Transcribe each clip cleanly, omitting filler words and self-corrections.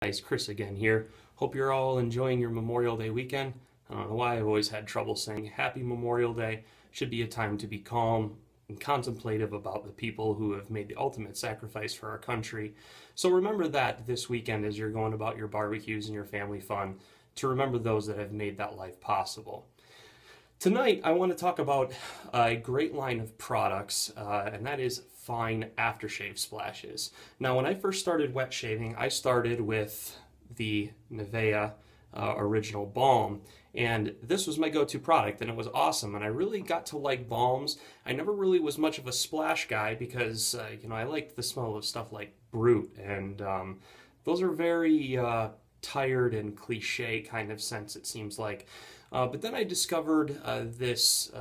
Guys, Chris again here. Hope you're all enjoying your Memorial Day weekend. I don't know why I've always had trouble saying Happy Memorial Day. Should be a time to be calm and contemplative about the people who have made the ultimate sacrifice for our country. So remember that this weekend as you're going about your barbecues and your family fun, to remember those that have made that life possible. Tonight, I want to talk about a great line of products, and that is Fine Aftershave Splashes. Now, when I first started wet shaving, I started with the Nivea Original Balm, and this was my go-to product, and it was awesome, and I really got to like balms. I never really was much of a splash guy because, I liked the smell of stuff like Brute, and those are very tired and cliche kind of scents, it seems like. But then I discovered this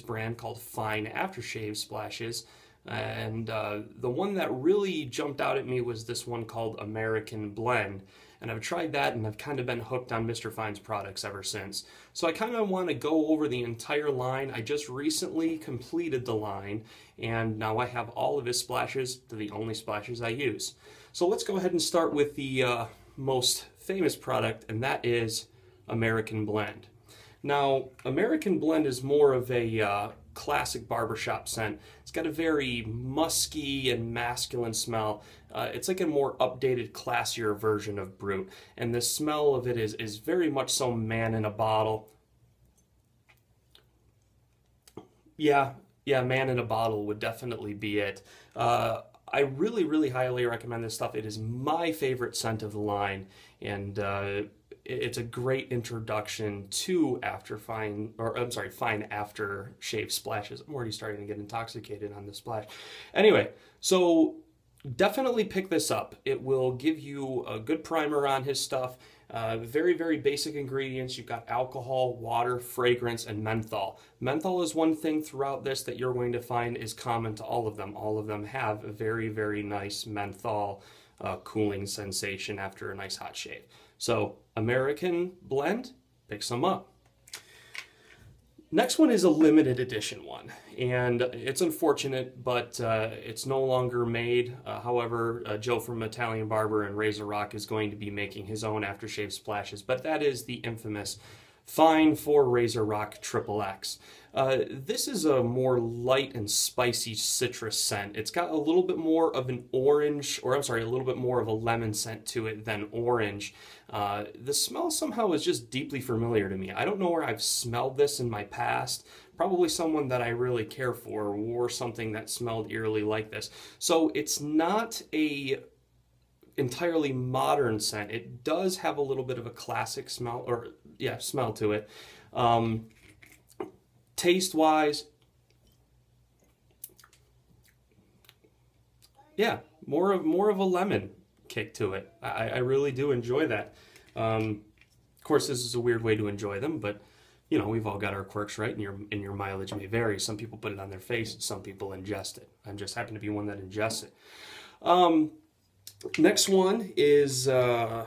brand called Fine Aftershave Splashes, and the one that really jumped out at me was this one called American Blend. And I've tried that, and I've kind of been hooked on Mr. Fine's products ever since. So I kind of want to go over the entire line. I just recently completed the line, and now I have all of his splashes. They're the only splashes I use. So let's go ahead and start with the most famous product, and that is American Blend. Now, American Blend is more of a classic barbershop scent. It's got a very musky and masculine smell. It's like a more updated, classier version of Brute. And the smell of it is very much so man in a bottle. Yeah, man in a bottle would definitely be it. I really, really highly recommend this stuff. It is my favorite scent of the line, and it's a great introduction to Fine Aftershave Splashes. I'm already starting to get intoxicated on this splash. Anyway, so definitely pick this up. It will give you a good primer on his stuff. Very, very basic ingredients. You've got alcohol, water, fragrance, and menthol. Menthol is one thing throughout this that you're going to find is common to all of them. All of them have a very, very nice menthol cooling sensation after a nice hot shave. So American Blend, pick some up. Next one is a limited edition one, and it's unfortunate, but it's no longer made. However, Joe from Italian Barber and Razor Rock is going to be making his own aftershave splashes, but that is the infamous Fine for Razor Rock XXX. This is a more light and spicy citrus scent. It's got a little bit more of an orange, or I'm sorry, a little bit more of a lemon scent to it than orange. The smell somehow is just deeply familiar to me. I don't know where I've smelled this in my past. Probably someone that I really care for wore something that smelled eerily like this. So it's not a entirely modern scent. It does have a little bit of a classic smell, or yeah, smell to it. Taste-wise, yeah, more of a lemon kick to it. I really do enjoy that. Of course, this is a weird way to enjoy them, but you know, we've all got our quirks, right? And your mileage may vary. Some people put it on their face, some people ingest it. I just happen to be one that ingests it. Next one is L'Orange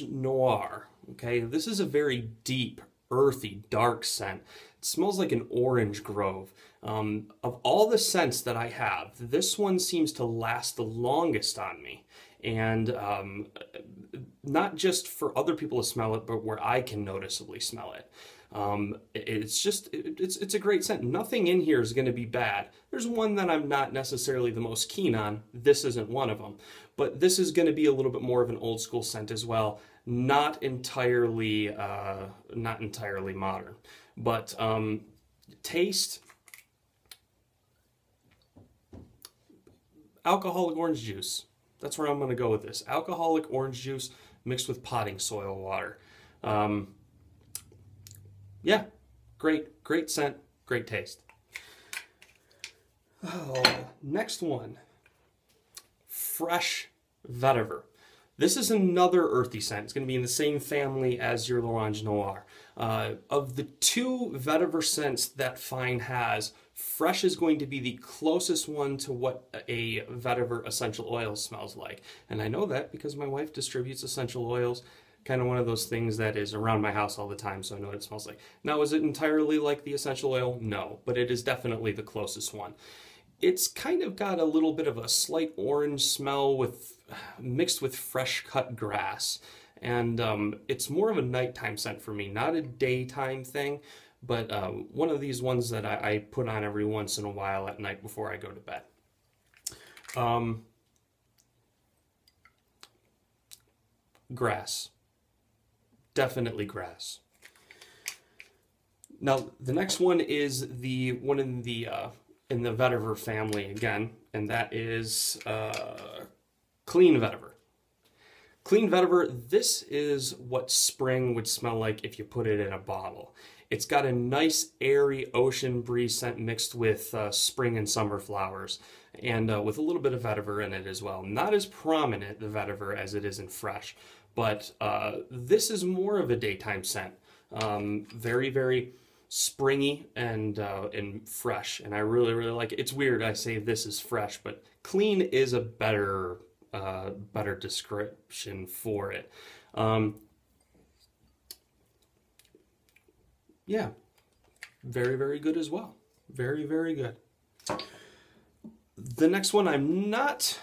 Noir. Okay, this is a very deep, earthy, dark scent. It smells like an orange grove. Of all the scents that I have, this one seems to last the longest on me. And not just for other people to smell it, but where I can noticeably smell it. It's a great scent. Nothing in here is going to be bad. There's one that I'm not necessarily the most keen on. This isn't one of them. But this is going to be a little bit more of an old school scent as well. Not entirely modern. But taste, alcoholic orange juice. That's where I'm going to go with this. Alcoholic orange juice mixed with potting soil water. Yeah, great scent, great taste. Oh, next one, fresh vetiver. This is another earthy scent. It's going to be in the same family as your L'Orange Noir. Of the two vetiver scents that Fine has, fresh is going to be the closest one to what a vetiver essential oil smells like. And I know that because my wife distributes essential oils. Kind of one of those things that is around my house all the time, so I know what it smells like. Now, is it entirely like the essential oil? No, but it is definitely the closest one. It's kind of got a little bit of a slight orange smell with mixed with fresh cut grass. And it's more of a nighttime scent for me, not a daytime thing, but one of these ones that I put on every once in a while at night before I go to bed. Grass. Definitely grass. Now, the next one is the one in the vetiver family again, and that is clean vetiver. Clean vetiver, this is what spring would smell like if you put it in a bottle. It's got a nice airy ocean breeze scent mixed with spring and summer flowers, and with a little bit of vetiver in it as well. Not as prominent, the vetiver, as it is in fresh, but this is more of a daytime scent. Very, very springy and fresh, and I really, really like it. It's weird I say this is fresh, but clean is a better description for it. Yeah, very, very good as well. Very, very good. The next one I'm not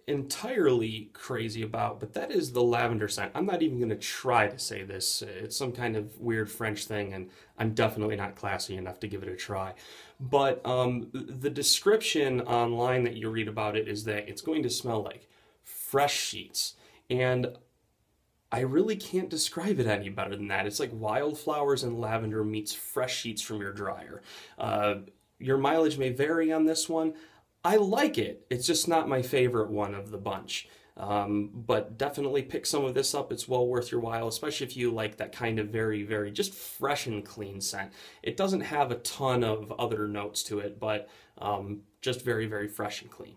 entirely crazy about, but that is the lavender scent. I'm not even going to try to say this. It's some kind of weird French thing, and I'm definitely not classy enough to give it a try. But the description online that you read about it is that it's going to smell like fresh sheets, and I really can't describe it any better than that. It's like wildflowers and lavender meets fresh sheets from your dryer. Your mileage may vary on this one. I like it. It's just not my favorite one of the bunch. But definitely pick some of this up. It's well worth your while, especially if you like that kind of very, very just fresh and clean scent. It doesn't have a ton of other notes to it, but just very, very fresh and clean.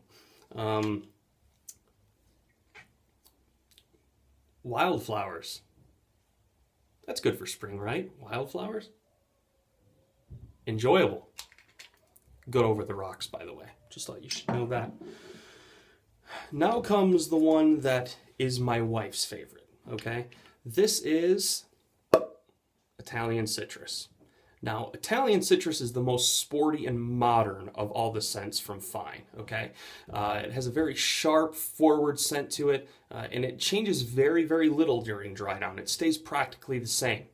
Wildflowers. That's good for spring, right? Wildflowers? Enjoyable. Good over the rocks, by the way. Just thought you should know that. Now comes the one that is my wife's favorite, okay? This is Italian citrus. Now, Italian citrus is the most sporty and modern of all the scents from Fine, okay? It has a very sharp, forward scent to it, and it changes very, very little during dry down. It stays practically the same.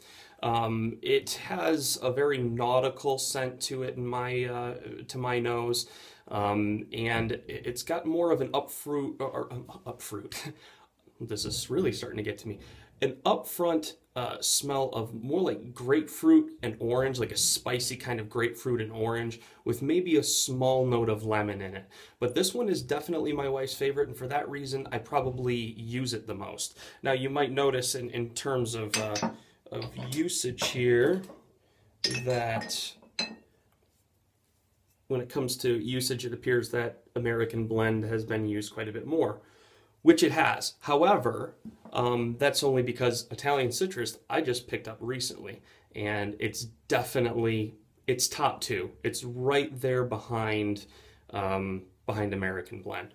It has a very nautical scent to it in to my nose. And it's got more of an upfruit. This is really starting to get to me. An upfront smell of more like grapefruit and orange, like a spicy kind of grapefruit and orange, with maybe a small note of lemon in it. But this one is definitely my wife's favorite, and for that reason, I probably use it the most. Now, you might notice in terms of usage here that when it comes to usage, it appears that American Blend has been used quite a bit more, which it has. However, that's only because Italian citrus I just picked up recently, and it's definitely, it's top two. It's right there behind American Blend.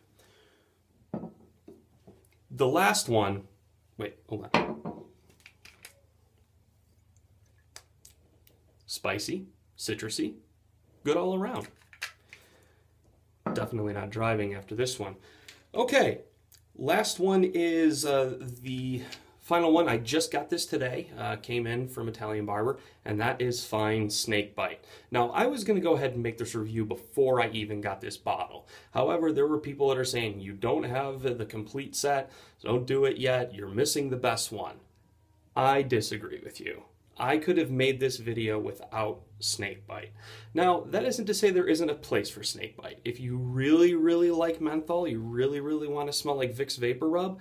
The last one, wait, hold on. Spicy, citrusy, good all around. Definitely not driving after this one. Okay, last one is the final one. I just got this today, came in from Italian Barber, and that is Fine Snake Bite. Now, I was going to go ahead and make this review before I even got this bottle. However, there were people that are saying, you don't have the complete set, so don't do it yet, you're missing the best one. I disagree with you. I could have made this video without snakebite. Now, that isn't to say there isn't a place for snakebite. If you really, really like menthol, you really, really want to smell like Vicks Vapor Rub,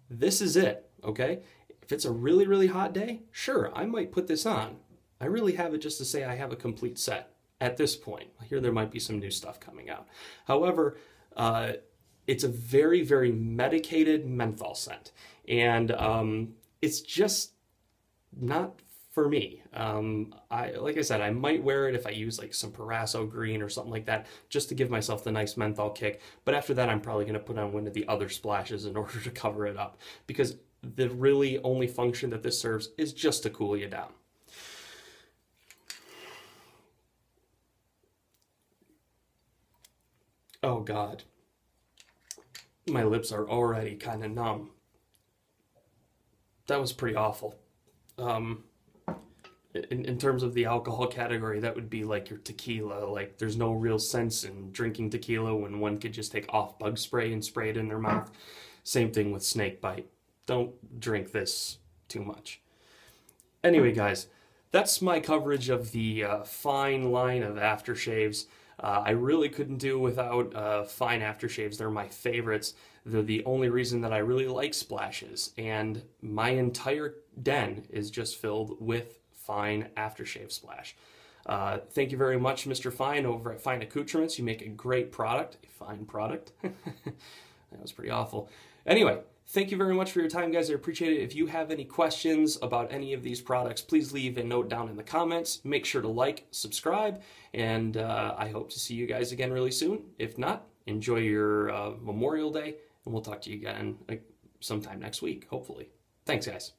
this is it, okay? If it's a really, really hot day, sure, I might put this on. I really have it just to say I have a complete set at this point. I hear there might be some new stuff coming out. However, it's a very, very medicated menthol scent, and it's just not for me. Like I said, I might wear it if I use like some Parasso green or something like that, just to give myself the nice menthol kick. But after that, I'm probably going to put on one of the other splashes in order to cover it up, because the really only function that this serves is just to cool you down. Oh God. My lips are already kind of numb. That was pretty awful. In terms of the alcohol category, that would be like your tequila. Like, there's no real sense in drinking tequila when one could just take off bug spray and spray it in their mouth. Same thing with snake bite. Don't drink this too much. Anyway, guys, that's my coverage of the Fine line of aftershaves. I really couldn't do without Fine aftershaves. They're my favorites. They're the only reason that I really like Splashes, and my entire den is just filled with Fine Aftershave Splash. Thank you very much, Mr. Fine, over at Fine Accoutrements. You make a great product, a fine product. That was pretty awful. Anyway, thank you very much for your time, guys. I appreciate it. If you have any questions about any of these products, please leave a note down in the comments. Make sure to like, subscribe, and I hope to see you guys again really soon. If not, enjoy your Memorial Day, and we'll talk to you again sometime next week, hopefully. Thanks, guys.